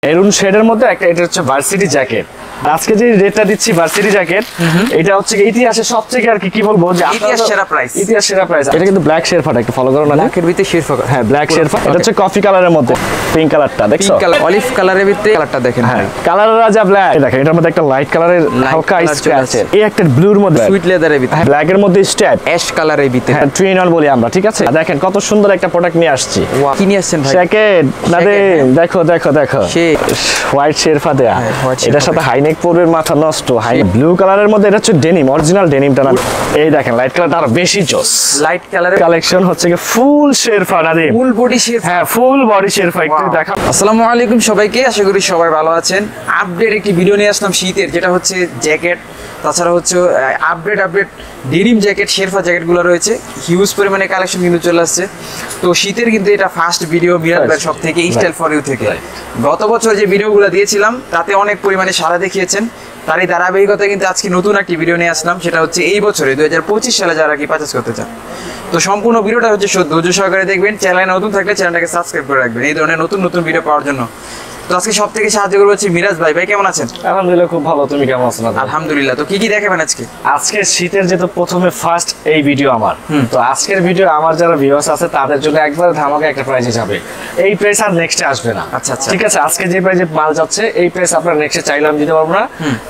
Maroon শেডের মধ্যে একটা, এটা হচ্ছে ভার্সিটি জ্যাকেট। আজকে যে রেটটা দিচ্ছি ভার্সিটি জ্যাকেট, এটা হচ্ছে ইতিহাসের সবথেকে আর কি বলবো যে ইতিহাস সেরা প্রাইস, ইতিহাস সেরা প্রাইস। এটা কিন্তু ব্ল্যাক শেরফাটা একটু ফলো করো না, ব্ল্যাকের ভিতরে শেরফা, হ্যাঁ ব্ল্যাক শেরফা। এটা হচ্ছে কফি কালারের মধ্যে পিঙ্ক কালারটা, দেখছো পিঙ্ক কালার অলিভ কালারের ভিতরে কালারটা দেখেন, হ্যাঁ কালার রাজা ব্ল্যাক। দেখেন এটার মধ্যে একটা লাইট কালারের হালকা স্ক্র্যাচ আছে, এই একটা ব্লুর মধ্যে সুইট লেদারের ভিতরে, ব্ল্যাক এর মধ্যে স্ট্যাপ অ্যাশ কালারের ভিতরে, হ্যাঁ টুইন অন বলি আমরা, ঠিক আছে। দেখেন কত সুন্দর একটা প্রোডাক্ট নিয়ে আসছি। কি নিয়ে আসছেন ভাই? জ্যাকেট না দে, দেখো দেখো দেখো সেই হোয়াইট শেরফা দেয়া, এটার সাথে হাইনেক পরবে, মাথা নষ্ট। হাই ব্লু কালারের মধ্যে, এটা হচ্ছে ডেনিম, অরিজিনাল ডেনিমটা না। এই দেখেন লাইট কালারটা আরো বেশি জোস। লাইট কালারের কালেকশন হচ্ছে কি ফুল শেরফা না দে, ফুল বডি শেরফা, হ্যাঁ ফুল বডি শেরফা। একটু দেখা। আসসালামু আলাইকুম সবাইকে, আশা করি সবাই ভালো আছেন। আপডেট একটি ভিডিও নিয়ে আসলাম শীতের, যেটা হচ্ছে জ্যাকেট, তাছাড়া হচ্ছে আপডেট ডেনিম জ্যাকেট, শেরফা জ্যাকেটগুলো রয়েছে। হিউজ পরিমাণে কালেকশন কিন্তু চলে আসছে। তো শীতের কিন্তু এটা ফার্স্ট ভিডিও মিরাজ ভাই সব থেকে, স্টাইল ফর ইউ থেকে। গত বছর যে ভিডিওগুলো দিয়েছিলাম তাতে অনেক পরিমাণে সাড়া দেখিয়েছেন, তারই ধারাবাহিকতায় কিন্তু আজকে নতুন একটি ভিডিও নিয়ে আসলাম। সেটা হচ্ছে এই বছরে 2025 সালে যারা কি পারচেজ করতে চান, তো সম্পূর্ণ ভিডিওটা হচ্ছে ধৈর্য সহকারে দেখবেন। চ্যানেলে নতুন থাকলে চ্যানেলটাকে সাবস্ক্রাইব করে রাখবেন এই ধরনের নতুন নতুন ভিডিও পাওয়ার জন্য। তো আজকে সব থেকে সাহায্য করবো হচ্ছে মিরাজ ভাই। ভাই কেমন আছেন? আলহামদুলিল্লাহ খুব ভালো, তুমি কেমন আছো? আলহামদুলিল্লাহ। তো কি দেখাবেন আজকে? আজকে শীতের যেহেতু প্রথমে ফার্স্ট এই ভিডিও আমার, তো আজকের ভিডিও আমার যারা ভিউয়ার্স আছে তাদের জন্য একবার ধামাকা একটা প্রাইসে যাবে। এই প্রাইস আর নেক্সটে আসবে না। আচ্ছা আচ্ছা, ঠিক আছে। আজকে যে প্রাইসে মাল যাচ্ছে এই প্রাইস আপনারা নেক্সটে চাইলাম দিতে পারবো না।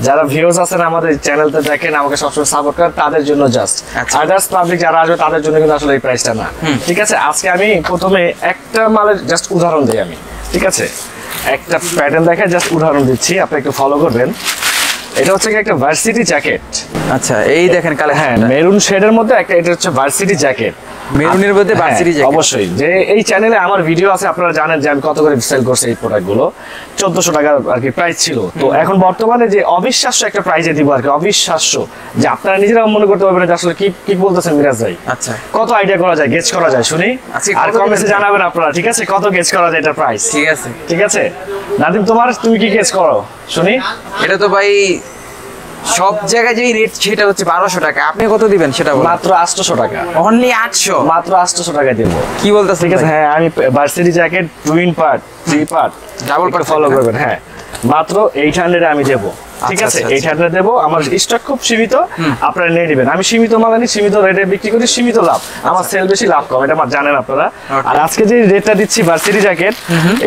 যারা ভিউয়ার্স আছেন আমাদের চ্যানেলতে দেখেন, আমাকে সবসময় সাপোর্ট করেন, তাদের জন্য জাস্ট। আদার্স পাবলিক যারা আসবে তাদের জন্য কিন্তু আসলে এই প্রাইসটা না। ঠিক আছে। আজকে আমি প্রথমে একটা মালের জাস্ট উদাহরণ দিই আমি, ঠিক আছে। একটা প্যাটার্ন দেখে জাস্ট উদাহরণ দিচ্ছি, আপনি একটু ফলো করবেন। এটা হচ্ছে একটা ভার্সিটি জ্যাকেট। আচ্ছা এই দেখেন কালেকশন, হ্যাঁ মেরুন শেডের মধ্যে একটা, এটা হচ্ছে ভার্সিটি জ্যাকেট। মেরুনের মধ্যে ভার্সিটি জ্যাকেট। অবশ্যই যে এই চ্যানেলে আমার ভিডিও আছে, আপনারা জানেন যে আমি কত করে সেল করছি এই প্রোডাক্টগুলো। 1400 টাকা আর কি প্রাইস ছিল। তো এখন বর্তমানে যে অবিশ্বাস্য একটা প্রাইসে দিব আর কি, অবিশ্বাস্য, যে আপনারা নিজেরা মনে করতে পারবেন যে আসলে কি বলতেছেন মিরাজ ভাই। আচ্ছা কত আইডিয়া করা যায়, গেস করা যায় শুনি, আর কমেন্টে জানাবেন আপনারা, ঠিক আছে, কত গেস করা যায় এটার প্রাইস। ঠিক আছে ঠিক আছে। নাদিম তুমি কি গেস করো শুনি? এটা তো ভাই সব জায়গায় যেই রেট সেটা হচ্ছে 1200 টাকা, আপনি কত দিবেন সেটা বলুন। মাত্র 800 টাকা, অনলি 800, মাত্র 800 টাকা দেব। কি বলতেছেন? ঠিক আছে। হ্যাঁ আমি varsity jacket twin part, 3 part, double part follow করবেন। হ্যাঁ মাত্র 800 আমি দেব। ঠিক আছে। 800 দেব। আমার স্টক খুব সীমিত, আপনারা নিয়ে নেবেন। আমি সীমিত মাল আনি, সীমিত রেটে বিক্রি করি, সীমিত লাভ। আমার সেল বেশি, লাভ কম, এটা আমার জানেন আপনারা। আর আজকে যে রেটটা দিচ্ছি ভার্সিটি জ্যাকেট,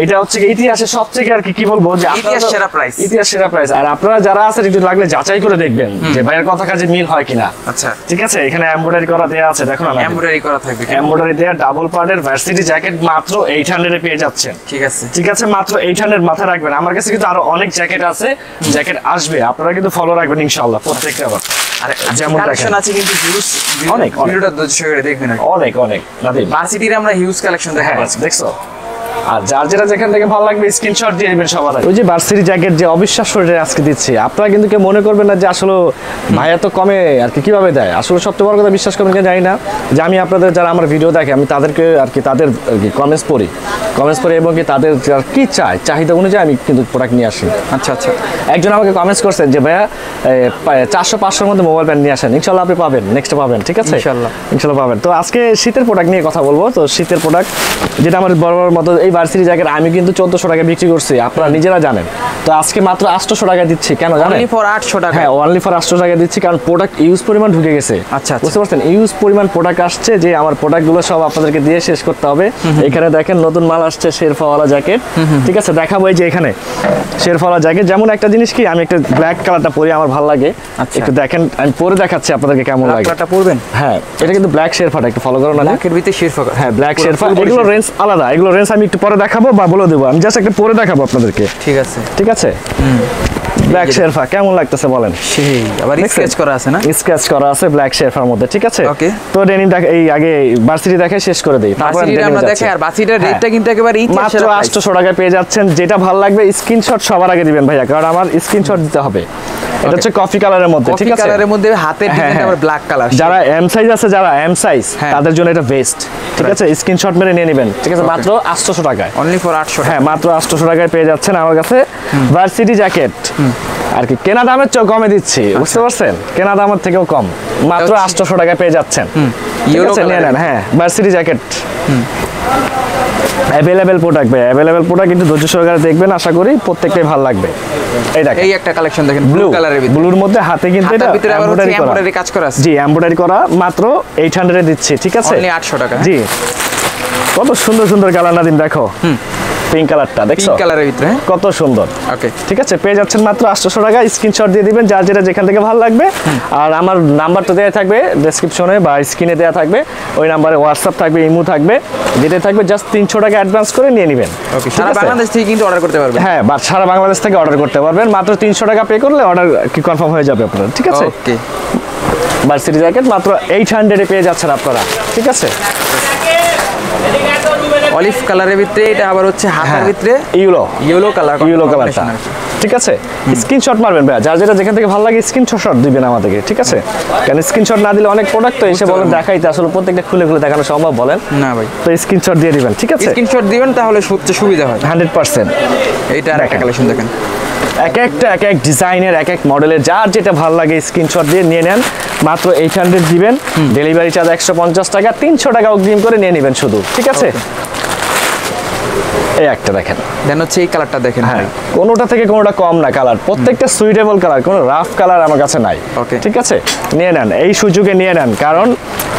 এটা হচ্ছে ইতিহাসের সবথেকে আর কি বলবো যে ইতিহাস সেরা প্রাইস, ইতিহাস সেরা প্রাইস। আর আপনারা যারা আছেন একটু লাগলে যাচাই করে দেখবেন যে ভাইয়ের কথা কাজে মিল হয় কিনা। আচ্ছা ঠিক আছে। এখানে এমব্রয়ডারি করা দেয়া আছে, দেখুন না, এমব্রয়ডারি করা থাকবে, এমব্রয়ডারি দেয়া ডাবল পার্টের ভার্সিটি জ্যাকেট মাত্র 800 এ পেয়ে যাচ্ছেন। ঠিক আছে। ঠিক আছে, মাত্র 800 মাথায় রাখবেন। আমার কাছে কিন্তু আরো অনেক জ্যাকেট আছে, জ্যাকেট আসবে, আপনারা কিন্তু ফলো রাখবেন ইনশাআল্লাহ প্রত্যেকটা। আবার আর যেমন কালেকশন আছে কিন্তু হিউজ, অনেক ভিডিওটা ধৈর্য সহকারে দেখবেন। অনেক নাদিম ভার্সিটির আমরা হিউজ কালেকশন দেখাবো, দেখছো। আর যার যেটা যেখান থেকে ভালো লাগবে স্ক্রিনশট দিয়ে দিবেন সবার আগে। ওই যে ভার্সিটি জ্যাকেট যে অবিশ্বাস্য রেটে আজকে দিচ্ছি, আপনারা কিন্তু কেউ মনে করবেন না যে আসলে ভাইয়া তো কমে আর কি কিভাবে দেয়। আসলে সবচেয়ে বড় কথা, বিশ্বাস করবেন কিনা জানি না, যে আমি আপনাদের যারা আমার ভিডিও দেখে আমি তাদেরকে আর কি তাদের আর কি কমেন্টস পড়ি এবং কি তাদের কি চাহিদা অনুযায়ী আমি কিন্তু প্রোডাক্ট নিয়ে আসি। আচ্ছা আচ্ছা। একজন আমাকে কমেন্টস করছেন যে ভাইয়া 400-500-র মধ্যে মোবাইল ব্যান্ড নিয়ে আসেন, ইনশাল্লাহ আপনি পাবেন, নেক্সট পাবেন। ঠিক আছে, ইনশাল্লাহ পাবেন। তো আজকে শীতের প্রোডাক্ট নিয়ে কথা বলবো। তো শীতের প্রোডাক্ট যেটা আমার বড় মতো, এই ভার্সিটি জ্যাকেট আমি কিন্তু 1400 টাকা বিক্রি করছি, আপনারা নিজেরা জানেন। তো আজকে মাত্র 800 টাকা দিচ্ছি। কেন জানেন? অনলি ফর 800 টাকা। হ্যাঁ অনলি ফর 800 টাকা দিচ্ছি, কারণ প্রোডাক্ট ইউজ পরিমাণ ঢুকে গেছে। আচ্ছা বুঝতে পারছেন, ইউজ পরিমাণ প্রোডাক্ট আসছে, যে আমার প্রোডাক্টগুলো সব আপনাদেরকে দিয়ে শেষ করতে হবে। এখানে দেখেন নতুন মাল আসছে, শেরফাওয়ালা জ্যাকেট। ঠিক আছে, দেখাবো। এই যে এখানে শেরফাওয়ালা জ্যাকেট, যেমন একটা জিনিস কি, আমি একটা ব্ল্যাক কালারটা পরে আমার ভালো লাগে, একটু দেখেন, আমি পরে দেখাচ্ছি আপনাদেরকে কেমন লাগে। কালারটা পরবেন? হ্যাঁ এটা কিন্তু ব্ল্যাক শেরফাটা, একটু ফলো করো না। ব্ল্যাকের ভিতরে শেরফা, হ্যাঁ ব্ল্যাক শেরফা। এগুলো রেঞ্জ আলাদা, এগুলো রেঞ্জ আমি একটু পরে দেখাবো বা বলে দেবো, আমি জাস্ট একটা পরে দেখাবো আপনাদেরকে। ঠিক আছে ঠিক আছে। ব্ল্যাক শেরফা কেমন লাগতেছে বলেন? সেই আবার স্কেচ করা আছে না? স্কেচ করা আছে ব্ল্যাক শেরফার মধ্যে। ঠিক আছে। ওকে। তো ডেনিম দেখ, এই আগে ভার্সিটি দেখে শেষ করে দেই, তারপর আমরা দেখে। আর ভার্সিটির রেটটা কিন্তু একেবারে মাত্র 800 টাকায় পেয়ে যাচ্ছেন। যেটা ভালো লাগবে স্ক্রিনশট সবার আগে দিবেন ভাইয়া, কারণ আমার স্ক্রিনশট দিতে হবে। এটা হচ্ছে কফি কালারের মধ্যে। ঠিক আছে, কালারের মধ্যে হাতের ডিজাইনটা আবার ব্ল্যাক কালার। যারা এম সাইজ আছে, যারা এম সাইজ, তাদের জন্য এটা বেস্ট। ঠিক আছে, স্ক্রিনশট মেরে নিয়ে নেবেন। ঠিক আছে, মাত্র 800 টাকায়, অনলি ফর 800। হ্যাঁ মাত্র 800 টাকায় পেয়ে যাচ্ছেন আমার কাছে ভার্সিটি জ্যাকেট। আর কি কেনা দামের চেয়ে কমে দিচ্ছি, বুঝতে পারছেন, কেনা দামের থেকেও কম, মাত্র 800 টাকায় পেয়ে যাচ্ছেন। ঠিক আছে, নিয়ে নেন। হ্যাঁ ভার্সিটি জ্যাকেট অ্যাভেলেবেল প্রোডাক্ট ভাই, অ্যাভেলেবেল প্রোডাক্ট, কিন্তু ধৈর্য সহকারে দেখবেন, আশা করি প্রত্যেকটাই ভালো লাগবে। এই দেখেন এই একটা কালেকশন দেখেন ব্লু ব্লু কালারের ভিতরে, ব্লুর মধ্যে হাতে কিন্তু এটা হাতের ভিতরে আবার হচ্ছে এমব্রয়ডারি করা, এমব্রয়ডারি কাজ করা আছে। জি এমব্রয়ডারি করা, মাত্র 800 এ দিচ্ছি, ঠিক আছে অনলি 800 টাকা। জি কত সুন্দর সুন্দর কালার নাদিম, দেখো পিঙ্ক কালারটা দেখছো, পিঙ্ক কালারের ভিতরে কত সুন্দর। ওকে ঠিক আছে, পেয়ে যাচ্ছেন মাত্র 800 টাকা। স্ক্রিনশট দিয়ে দিবেন যার যেটা যেখান থেকে ভালো লাগবে। আর আমার নাম্বার তো দেওয়া থাকবে ডেসক্রিপশনে বা স্ক্রিনে দেওয়া থাকবে, ওই নাম্বারে হোয়াটসঅ্যাপ থাকবে, ইমো থাকবে, দিতে থাকবে। জাস্ট 300 টাকা অ্যাডভান্স করে নিয়ে নেবেন। ওকে সারা বাংলাদেশ থেকে কিন্তু অর্ডার করতে পারবেন। হ্যাঁ, বা সারা বাংলাদেশ থেকে অর্ডার করতে পারবেন, মাত্র 300 টাকা পে করলে অর্ডার কি কনফার্ম হয়ে যাবে আপনার, ঠিক আছে। ওকে ভার্সিটি জ্যাকেট মাত্র 800 এ পেয়ে যাচ্ছেন আপনারা, ঠিক আছে। অলিভ কালারের ভিতরে, এটা আবার হচ্ছে হাতার ভিতরে ইয়েলো কালার, কালারটা, ঠিক আছে। স্ক্রিনশট মারবেন ভাই, যার যেটা যেখান থেকে ভালো লাগে স্ক্রিনশট দিবেন আমাদেরকে, ঠিক আছে। কারণ স্ক্রিনশট না দিলে অনেক প্রোডাক্ট তো এসে বলেন দেখাইতে, আসলে প্রত্যেকটা খুলে খুলে দেখানো সম্ভব বলেন না ভাই। তো স্ক্রিনশট দিয়ে দিবেন, ঠিক আছে। স্ক্রিনশট দিবেন তাহলে সবচেয়ে সুবিধা হয় 100%। এইটা আর একটা কালেকশন দেখেন, এক এক ডিজাইনের, এক এক মডেলের, যার যেটা ভালো লাগে স্ক্রিনশট দিয়ে নিয়ে নেন। মাত্র 800 দিবেন, ডেলিভারি চার্জ 150 টাকা, 300 টাকা অগ্রিম করে নিয়ে নেবেন শুধু, ঠিক আছে। এই একটা দেখেন, দেন হচ্ছে এই কালারটা দেখেন, হ্যাঁ কোনোটা থেকে কোনোটা কম না কালার, প্রত্যেকটা সুইটেবল কালার, কোনো রাফ কালার আমার কাছে নাই, ওকে ঠিক আছে। নিয়ে নেন, এই সুযোগে নিয়ে নেন, কারণ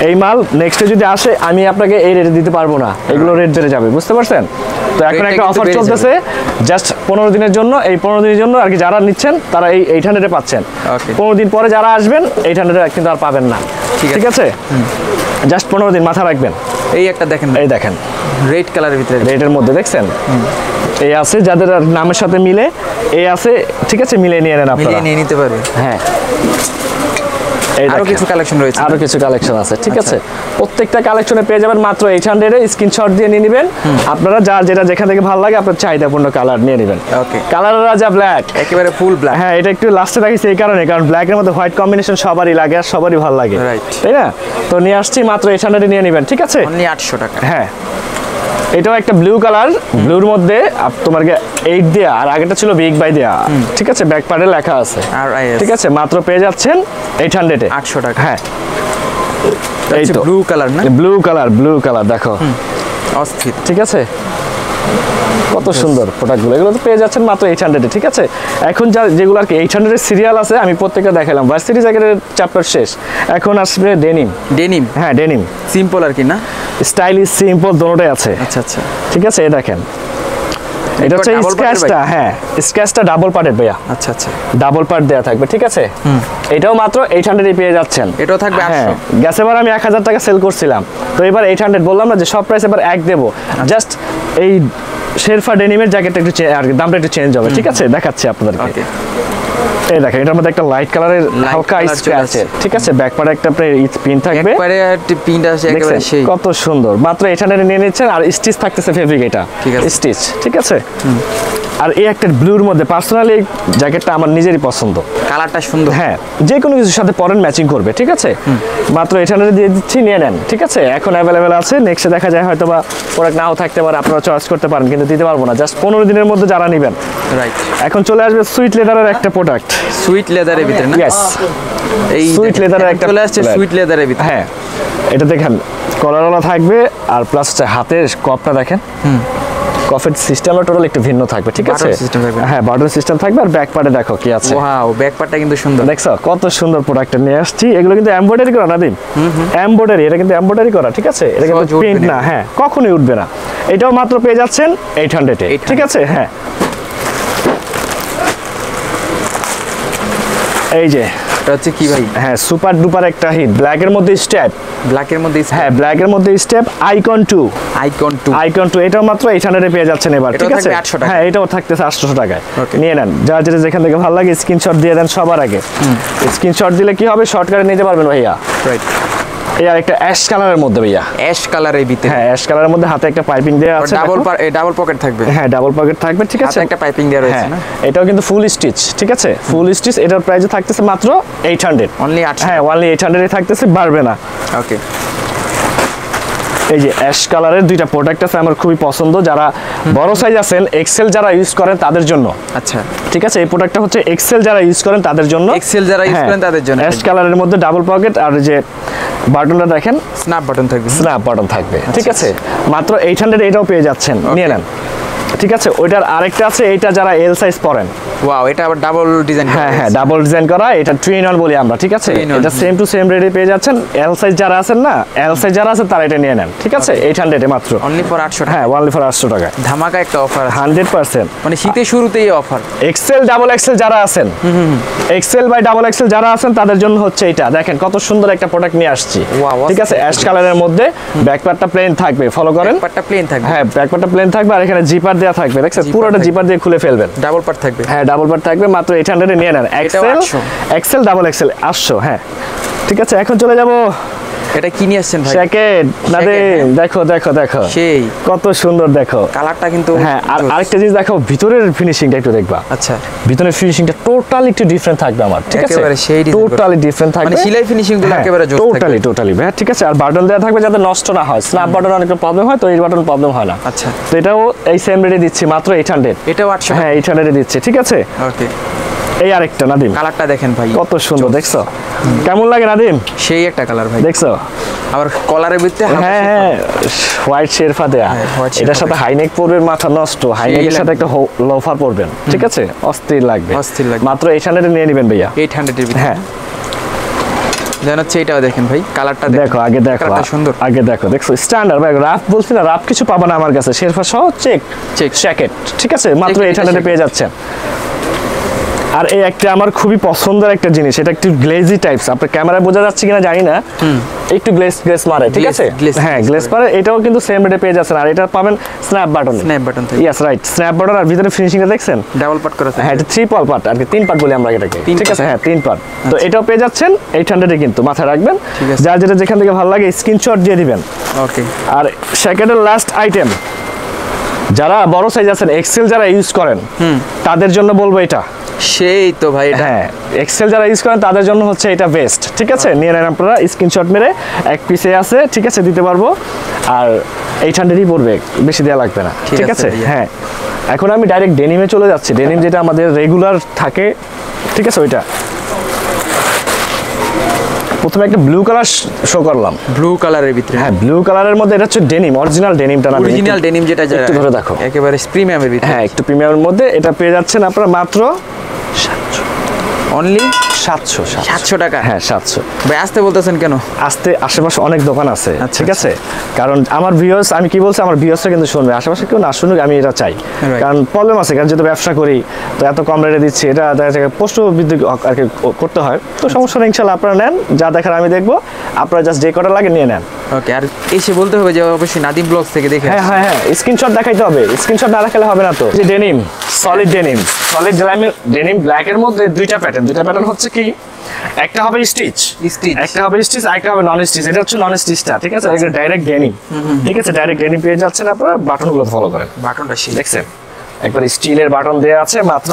এই মাল নেক্সটে যদি আসে আমি আপনাকে এই রেটে দিতে পারবো না, এগুলো রেট বেড়ে যাবে, বুঝতে পারছেন। তো এখন একটা অফার চলতেছে জাস্ট 15 দিনের জন্য, এই 15 দিনের জন্য আর কি যারা নিচ্ছেন তারা এই 800 এ পাচ্ছেন। 15 দিন পরে যারা আসবেন 800 এ কিন্তু আর পাবেন না, ঠিক আছে। জাস্ট 15 দিন মাথা রাখবেন। এই একটা দেখেন, এই দেখেন রেড কালারের ভিতরে, রেডের মধ্যে দেখছেন, এই আছে যাদের নামের সাথে মিলে, এই আছে, ঠিক আছে, মিলে নিয়ে নেন আপনারা, মিলিয়ে নিয়ে নিতে পারবে। হ্যাঁ আরো কিছু কালেকশন রয়েছে, আরো কিছু কালেকশন আছে, ঠিক আছে। প্রত্যেকটা কালেকশনে পেয়ে যাবেন মাত্র 800 এ, স্ক্রিনশট দিয়ে নিয়ে নেবেন আপনারা, যার যেটা যেখান থেকে ভালো লাগে আপনার চাহিদাপূর্ণ কালার নিয়ে নেবেন। ওকে কালার রাজা ব্ল্যাক, একেবারে ফুল ব্ল্যাক। হ্যাঁ এটা একটু লাস্টে রাখিছি এই কারণে, কারণ ব্ল্যাকের মধ্যে হোয়াইট কম্বিনেশন সবারই লাগে আর সবারই ভালো লাগে, তাই না। তো নিয়ে আসছি মাত্র 800 এ নিয়ে নেবেন, ঠিক আছে। অনলি 800 টাকা। হ্যাঁ এটাও একটা ব্লু কালার, ব্লুর মধ্যে তোমার 8 দেয়া, আর আগেটা ছিল বিগ বাই দেয়া, ঠিক আছে, ব্যাক পার্টে লেখা আছে, ঠিক আছে। মাত্র পেয়ে যাচ্ছেন 800 এ, 800 টাকা। হ্যাঁ এই তো ব্লু কালার না, ব্লু কালার দেখো, অস্থির, ঠিক আছে। কত সুন্দর প্রোডাক্টগুলো, এগুলো তো পেয়ে যাচ্ছেন মাত্র 800 এ, ঠিক আছে। এখন যেগুলো আর কি 800 এর সিরিয়াল আছে আমি প্রত্যেকটা দেখালাম, ভার্সিটি জ্যাকেটের চ্যাপ্টার শেষ, এখন আসবে ডেনিম। হ্যাঁ ডেনিম, সিম্পল আর কি না, স্টাইলিশ সিম্পল দুটোই আছে, আচ্ছা আচ্ছা, ঠিক আছে। এই দেখেন এটা হচ্ছে স্ক্র্যাচটা, হ্যাঁ স্ক্র্যাচটা ডাবল পার্টের ভাইয়া, আচ্ছা আচ্ছা, ডাবল পার্ট দেয়া থাকবে, ঠিক আছে। এটাও মাত্র 800 এ পেয়ে যাচ্ছেন, এটাও থাকবে 800। গ্যাস এবার আমি 1000 টাকা সেল করছিলাম, তো এবার 800 বললাম না যে সব প্রাইস এবার এক দেবো, জাস্ট এই শেরফা ডেনিমের জ্যাকেটটা একটু আর দামটা একটু চেঞ্জ হবে, ঠিক আছে, দেখাচ্ছি আপনাদেরকে। এই দেখেন এটার মধ্যে একটা লাইট কালারের হালকা স্ক্র্যাচের, ঠিক আছে, ব্যাক পার্টে একটা পিন থাকবে, একবারে পিনটা আছে একেবারে সেই, কত সুন্দর। মাত্র 800 নিয়ে নিচ্ছেন, আর স্টিচ থাকতেছে ফেব্রিক, এটা স্টিচ, ঠিক আছে। আর এই একটা ব্লুর মধ্যে পার্সোনালি এই জ্যাকেটটা আমার নিজেরই পছন্দ, কালারটা সুন্দর, হ্যাঁ যে কোনো কিছুর সাথে পরেন ম্যাচিং করবে, ঠিক আছে। মাত্র 800 দিয়ে দিচ্ছি, নিয়ে নেন, ঠিক আছে। এখন অ্যাভেলেবেল আছে, নেক্সটে দেখা যায় হয়তো বা প্রোডাক্ট নাও থাকতে পারে, আপনারা চয়েস করতে পারেন, কিন্তু দিতে পারবো না, জাস্ট 15 দিনের মধ্যে যারা নেবেন। রাইট, এখন চলে আসবে সুইট লেদারের একটা প্রোডাক্ট, সুইট লেদারের ভিতরে না, ইয়েস এই সুইট লেদারের একটা চলে আসছে সুইট লেদারের ভিতরে, হ্যাঁ এটা দেখেন কলারওয়ালা থাকবে, আর প্লাস হচ্ছে হাতের কপটা দেখেন, কফের সিস্টেমটা টোটাল একটু ভিন্ন থাকবে, ঠিক আছে। হ্যাঁ বাটন সিস্টেম থাকবে, আর ব্যাক পার্টে দেখো কি আছে, ওয়াও ব্যাক পার্টটা কিন্তু সুন্দর, দেখছো কত সুন্দর প্রোডাক্ট নিয়ে আসছি। এগুলো কিন্তু এমব্রয়ডারি করা না দিন, এমব্রয়ডারি, এটা কিন্তু এমব্রয়ডারি করা, ঠিক আছে, এটা কিন্তু প্রিন্ট না, হ্যাঁ কখনোই উঠবে না। এটাও মাত্র পেয়ে যাচ্ছেন 800 এ, ঠিক আছে। হ্যাঁ এই যে এটা হচ্ছে কি ভাই, হ্যাঁ সুপার ডুপার একটা হিট, ব্ল্যাকের মধ্যে স্টেপ, ব্ল্যাকের মধ্যে, হ্যাঁ ব্ল্যাকের মধ্যে স্টেপ, আইকন 2, আইকন 2 এটাও মাত্র 800 এ পেয়ে যাচ্ছেন এবার, ঠিক আছে। হ্যাঁ এটাও থাকতেছে 800 টাকায়, নিয়ে নেন, যার যেটা যেখান থেকে ভালো লাগে স্ক্রিনশট দিয়ে দেন সবার আগে। স্ক্রিনশট দিলে কি হবে, শর্টকাটে নিতে পারবেন ভাইয়া। রাইট, এই আর একটা অ্যাশ কালারের মধ্যে ভাইয়া, অ্যাশ কালারের ভিতরে, হ্যাঁ অ্যাশ কালারের মধ্যে হাতে একটা পাইপিং দেওয়া আছে, ডাবল পকেট থাকবে, হ্যাঁ ডাবল পকেট থাকবে, ঠিক আছে, একটা পাইপিং দেওয়া রয়েছে না, এটাও কিন্তু ফুল স্টিচ, ঠিক আছে, ফুল স্টিচ। এটার প্রাইস থাকতেছে মাত্র 800, অনলি 800, হ্যাঁ অনলি 800 এ থাকতেছে, বাড়বে না। ওকে এই যে অ্যাশ কালারের দুইটা প্রোডাক্ট আছে আমার খুবই পছন্দ, যারা বড় সাইজ আছেন এক্সেল যারা ইউজ করেন তাদের জন্য। আচ্ছা ঠিক আছে, এই প্রোডাক্টটা হচ্ছে এক্সেল যারা ইউজ করেন তাদের জন্য। এক্সেল যারা ইউজ করেন তাদের জন্য অ্যাশ কালারের মধ্যে ডাবল পকেট, আর যে বাটনটা দেখেন স্ন্যাপ বাটন থাকবে, স্ন্যাপ বাটন থাকবে। ঠিক আছে, মাত্র 800 এটাও পেয়ে যাচ্ছেন, নিয়ে নেন। ঠিক আছে, ওইটার আরেকটা আছে, এইটা যারা এল সাইজ পরেন। ওয়াও, এটা আবার ডাবল ডিজাইন। হ্যাঁ হ্যাঁ, ডাবল ডিজাইন করা, এটা 3-in-1 বলি আমরা। ঠিক আছে, এটা সেম টু সেম রেটে পেয়ে যাচ্ছেন। এল সাইজ যারা আছেন না, এল সাইজ যারা আছেন তারা এটা নিয়ে নেন। ঠিক আছে, 800 এ মাত্র, অনলি ফর 800 টাকা। হ্যাঁ, অনলি ফর 800 টাকা। ধামাকা একটা অফার 100%, মানে শীতের শুরুতেই অফার। এক্সেল ডাবল এক্সেল যারা আছেন, এক্সেল বাই ডাবল এক্সেল যারা আছেন তাদের জন্য হচ্ছে এটা। দেখেন কত সুন্দর একটা প্রোডাক্ট নিয়ে আসছি। ঠিক আছে, অ্যাশ কালারের মধ্যে ব্যাকপার্টটা প্লেন থাকবে, ফলো করেন। ব্যাকপার্টটা প্লেন থাকবে, হ্যাঁ ব্যাকপার্টটা প্লেন থাকবে, আর এখানে জিপার দেওয়া থাকবে। দেখছেন পুরোটা জিপার দিয়ে খুলে ফেলবেন। ডাবল পার্ট থাকবে, হ্যাঁ ডাবল পার্ট থাকবে, মাত্র 800 এ নিয়ে নেন। X L X L double X L 800। হ্যাঁ ঠিক আছে, এখন চলে যাব। এটা কি নিয়ে আসছেন ভাই? জ্যাকেট নাদিম, দেখো দেখো দেখো, সেই কত সুন্দর দেখো কালারটা কিন্তু। হ্যাঁ, আর আরেকটা জিনিস দেখো, ভিতরের ফিনিশিংটা একটু দেখবা। আচ্ছা, ভিতরের ফিনিশিংটা টোটালি একটু ডিফারেন্ট থাকবে আমার। ঠিক আছে, একেবারে সেই ডিজাইন, টোটালি ডিফারেন্ট থাকবে, মানে সেলাই ফিনিশিং গুলো একেবারে জোস থাকবে। টোটালি ভাই। ঠিক আছে, আর বাটন দেওয়া থাকবে যাতে নষ্ট না হয়। স্ন্যাপ বাটন অনেক প্রবলেম হয়, তো এই বাটন প্রবলেম হয় না। আচ্ছা, তো এটাও এই সেম রেটে দিচ্ছি, মাত্র 800। এটাও 800। হ্যাঁ 800 এ দিচ্ছি। ঠিক আছে, ওকে। এই আরেকটা নাদিম, কালারটা দেখেন ভাই, কত সুন্দর। দেখছো কেমন লাগে নাদিম? সেই একটা কালার ভাই, দেখছো? আবার কলারের ভিতরে হ্যাঁ হ্যাঁ, হোয়াইট শেরফা দেয়া। white এটার সাথে হাইনেক পরবেন, মাথা নষ্ট। হাইনেকের সাথে একটা লোফার পরবেন। ঠিক আছে, অস্থির লাগবে, অস্থির লাগবে। মাত্র 800 নিয়ে নেবেন ভাইয়া। 800 এর ভিতরে। হ্যাঁ দেন হচ্ছে এটাও দেখেন ভাই, কালারটা দেখো, আগে দেখো, কালারটা সুন্দর। আগে দেখো, দেখছো স্ট্যান্ডার্ড ভাই। রাফ বলছি না, রাফ কিছু পাবা না আমার কাছে। শেরফা সহ চেক জ্যাকেট। ঠিক আছে, মাত্র 800 পেয়ে যাচ্ছেন। আর এই একটা আমার খুবই পছন্দের একটা জিনিস, এটা একটু গ্লেজি টাইপস। আপনার ক্যামেরায় বোঝা যাচ্ছে কিনা জানি না, একটু গ্লেস মারে। ঠিক আছে, হ্যাঁ গ্লেস মারে। এটাও কিন্তু সেম রেটে পেয়ে যাচ্ছেন, আর এটা পাবেন স্ন্যাপ বাটন। স্ন্যাপ বাটন থাকে, ইয়েস রাইট, স্ন্যাপ বাটন। আর ভিতরে ফিনিশিংটা দেখছেন, ডাবল পার্ট করা থাকে। হ্যাঁ এটা 3 পার্ট, আর কি 3 পার্ট বলি আমরা এটাকে। ঠিক আছে, হ্যাঁ 3 পার্ট। তো এটাও পেয়ে যাচ্ছেন 800 এ, কিন্তু মাথায় রাখবেন যার যেটা যেখান থেকে ভালো লাগে স্ক্রিনশট দিয়ে দিবেন। ওকে। আর সেকেন্ডের লাস্ট আইটেম, যারা বড় সাইজ আছেন, এক্সেল যারা ইউজ করেন তাদের জন্য বলবো এটা। সেই তো ভাই, এটা হ্যাঁ এক্সেল যারা ইউজ করেন তাদের জন্য হচ্ছে এটা বেস্ট। ঠিক আছে, নিয়ে নেন আপনারা, স্ক্রিনশট মেরে। এক পিসে আছে, ঠিক আছে, দিতে পারবো। আর 800ই পড়বে, বেশি দেওয়া লাগবে না। ঠিক আছে, হ্যাঁ। এখন আমি ডাইরেক্ট ডেনিমে চলে যাচ্ছি। ডেনিম যেটা আমাদের রেগুলার থাকে। ঠিক আছে, ওইটা প্রথমে একটা ব্লু কালার শো করলাম, ব্লু কালারের ভিতরে। হ্যাঁ ব্লু কালারের মধ্যে এটা হচ্ছে ডেনিম, অরিজিনাল ডেনিমটা না, অরিজিনাল ডেনিম যেটা একটু ধরে দেখো, একেবারে প্রিমিয়ামের ভিতরে। হ্যাঁ একটু প্রিমিয়ামের মধ্যে এটা পেয়ে যাচ্ছেন আপনারা মাত্র অনলি 700 টাকা। হ্যাঁ 700। ভাই আসতে বলতেছেন কেন? আসতে, আশেপাশে অনেক দোকান আছে। আচ্ছা, ঠিক আছে, কারণ আমার ভিউয়ার্স, আমি কি বলছি, আমার ভিউয়ার্সরা কিন্তু শুনবে। আশেপাশে কেউ না শুনুক, আমি এটা চাই। কারণ প্রবলেম আছে, কারণ যেহেতু ব্যবসা করি, তো এত কম রেটে দিচ্ছি, এটা দেখা যায় পোস্ট বৃদ্ধি আর কি করতে হয়। তো সমস্যা নেই, ইনশাল্লাহ আপনারা নেন, যা দেখার আমি দেখবো। আপনারা জাস্ট যে কটা লাগে নিয়ে নেন। ওকে। আর এসে বলতে হবে যে অবশ্যই নাদিম ব্লগস থেকে দেখে। হ্যাঁ হ্যাঁ হ্যাঁ, স্ক্রিনশট দেখাইতে হবে। স্ক্রিনশট না দেখালে হবে না। তো যে denim, solid denim, solid denim ব্ল্যাকের মধ্যে দুইটা প্যাটার্ন হচ্ছে কি, একটা হবে স্টিচ, একটা হবে স্টিচ, একটা হবে নন স্টিচ। এটা হচ্ছে নন স্টিচটা। ঠিক আছে, এটা ডাইরেক্ট ডেনিম। ঠিক আছে, ডাইরেক্ট ডেনিম পেয়ে যাচ্ছেন আপনারা। বাটনগুলো ফলো করেন, বাটনটা দেখছেন একবার স্টিলের বাটন দেওয়া আছে। মাত্র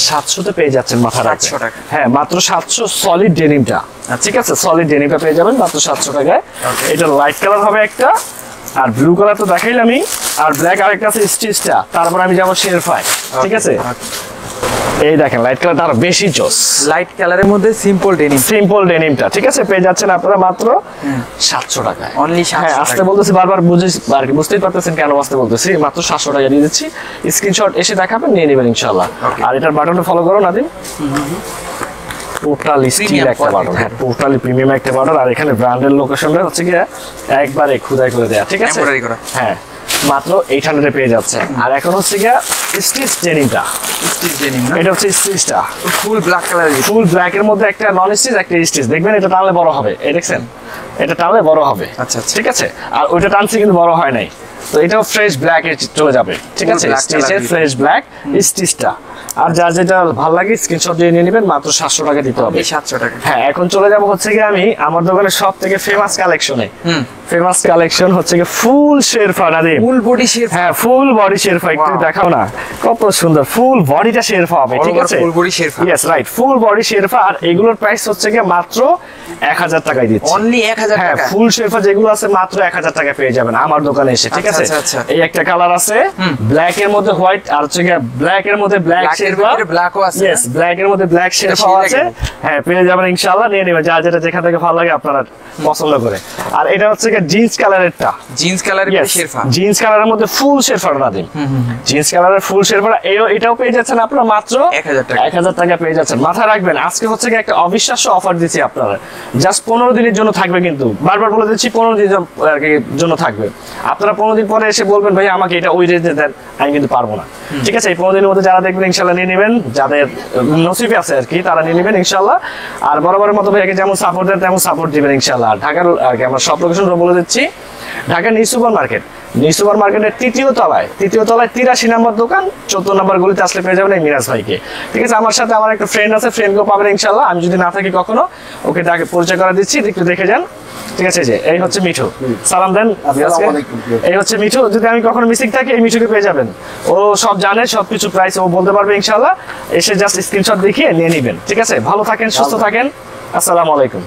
700 তে পেয়ে যাচ্ছেন, মাথা রাখবেন। 700 টাকা। হ্যাঁ মাত্র 700 সলিড ডেনিমটা। ঠিক আছে, সলিড ডেনিমটা পেয়ে যাবেন মাত্র 700 টাকায়। এটা লাইট কালার হবে একটা, আর ব্লু কালার তো দেখাইলামই, আর ব্ল্যাক আরেকটা আছে স্টিচটা। তারপর আমি যাবো শেরফায়। ঠিক আছে, এই দেখেন লাইট কালারটা আরো বেশি জোস। লাইট কালারের মধ্যে সিম্পল ডেনিমটা। ঠিক আছে, পেয়ে যাচ্ছেন আপনারা মাত্র 700 টাকায়। অনলি 700 হ্যাঁ, আসতে বলতেছি বারবার, আর কি বুঝতেই পারতেছেন কেন আসতে বলতেছি। মাত্র 700 টাকা দিয়ে দিচ্ছি। স্ক্রিনশট এসে দেখাবেন, নিয়ে নেবেন ইনশাআল্লাহ। আর এটার বাটনটা ফলো করো নাদিম। টোটালি স্টিল একটা বাটন, হ্যাঁ টোটালি প্রিমিয়াম একটা বাটন। আর এখানে ব্র্যান্ডের লোকেশনটা হচ্ছে কি একবারে খোদাই করে দেয়া। ঠিক আছে, হ্যাঁ মাত্র 800 এ পেয়ে যাচ্ছে। আর এখন হচ্ছে গিয়া স্টিচ ডেনিমটা, এটা হচ্ছে স্টিচটা full black colour, full black এর মধ্যে একটা নন স্টিচ, একটা স্টিচ। দেখবেন এটা টানলে বড় হবে, এই দেখছেন, এটা টানলে বড় হবে। আচ্ছা, ঠিক আছে, আর ওইটা টানছে কিন্তু বড় হয় নাই। তো এটাও ফ্রেশ ব্ল্যাক এ চলে যাবে। ঠিক আছে, স্টিচের ফ্রেশ ব্ল্যাক স্টিচটা। আর যার যেটা ভালো লাগে স্ক্রিনশট দিয়ে নিয়ে নেবেন, মাত্র 700 টাকা দিতে হবে। 700 টাকা। হ্যাঁ, এখন চলে যাব হচ্ছে কি আমি আমার দোকানের সব থেকে ফেমাস কালেকশনে। ফেমাস কালেকশন হচ্ছে কি ফুল শেরফা নাদিম, ফুল বডি শেরফা। হ্যাঁ ফুল বডি শেরফা, একটু Wow. দেখাও না কত সুন্দর, ফুল বডিটা শেরফা হবে, ঠিক আছে? ফুল বডি শেরফা, ইয়েস রাইট, ফুল বডি শেরফা। আর এগুলোর প্রাইস হচ্ছে কি মাত্র 1000 টাকায় দিচ্ছি। অনলি 1000 হ্যাঁ টাকা। ফুল শেরফা যেগুলো আছে মাত্র 1000 টাকা পেয়ে যাবেন আমার দোকানে এসে, ঠিক আছে? আচ্ছা, আচ্ছা, আচ্ছা। এই একটা কালার আছে ব্ল্যাক এর মধ্যে হোয়াইট, আর হচ্ছে কি ব্ল্যাক এর মধ্যে ব্ল্যাক Black এর শেরফা, ভিতরে black ও আছে, ইয়েস ব্ল্যাক এর মধ্যে ব্ল্যাক শেরফা সেই আছে। লাগে। হ্যাঁ পেয়ে যাবেন ইনশাআল্লাহ, নিয়ে নেবেন যা যেটা যেখান থেকে ভালো লাগে আপনারা পছন্দ করে। আর এটা হচ্ছে কি জিন্স কালারেরটা, জিন্স কালারের শেরফা, জিন্স কালারের মধ্যে ফুল শেরফা দিন, জিন্স কালারের ফুল শেরফা এটাও পেয়ে যাচ্ছেন আপনারা মাত্র 1000 টাকা। 1000 টাকা পেয়ে যাচ্ছেন। মাথায় রাখবেন আজকে হচ্ছে কি একটা অবিশ্বাস্য অফার দিচ্ছি আপনারা, জাস্ট 15 দিনের জন্য থাকবে, কিন্তু বারবার বলে দিচ্ছি 15 দিনের জন্য থাকবে। আপনারা 15 দিন পরে এসে বলবেন ভাই আমাকে এটা ওই রেঞ্জে দেন, আমি কিন্তু পারবো না, ঠিক আছে? এই 15 দিনের মধ্যে যারা দেখবেন ইনশাআল্লাহ নিয়ে নেবেন, যাদের নসিবে আছে আর কি তারা নিয়ে নেবেন ইনশাআল্লাহ। আর বরাবরের মতো ভাইকে যেমন সাপোর্ট দেন তেমন সাপোর্ট দিবেন ইনশাআল্লাহ। আর ঢাকার আমরা সব লোকেশন বলে দিচ্ছি, Dhaka new super market, new super মার্কেটের তৃতীয় তলায় 83 নম্বর দোকান, 14 নম্বর গলিতে আসলে পেয়ে যাবেন এই মিরাজ ভাইকে, ঠিক আছে? আমার সাথে আমার একটা ফ্রেন্ড আছে, ফ্রেন্ডকেও পাবেন ইনশাআল্লাহ। আমি যদি না থাকি কখনো ওকে তাকে পরিচয় করে দিচ্ছি, একটু দেখে যান, ঠিক আছে? যে এই হচ্ছে মিঠু, সালাম দেন। এই হচ্ছে মিঠু, যদি আমি কখনো মিসিং থাকি এই মিঠুকে পেয়ে যাবেন, ও সব জানে, সবকিছু প্রাইস ও বলতে পারবে ইনশাআল্লাহ। এসে জাস্ট স্ক্রিনশট দেখিয়ে নিয়ে নেবেন, ঠিক আছে? ভালো থাকেন, সুস্থ থাকেন, আসসালামু আলাইকুম।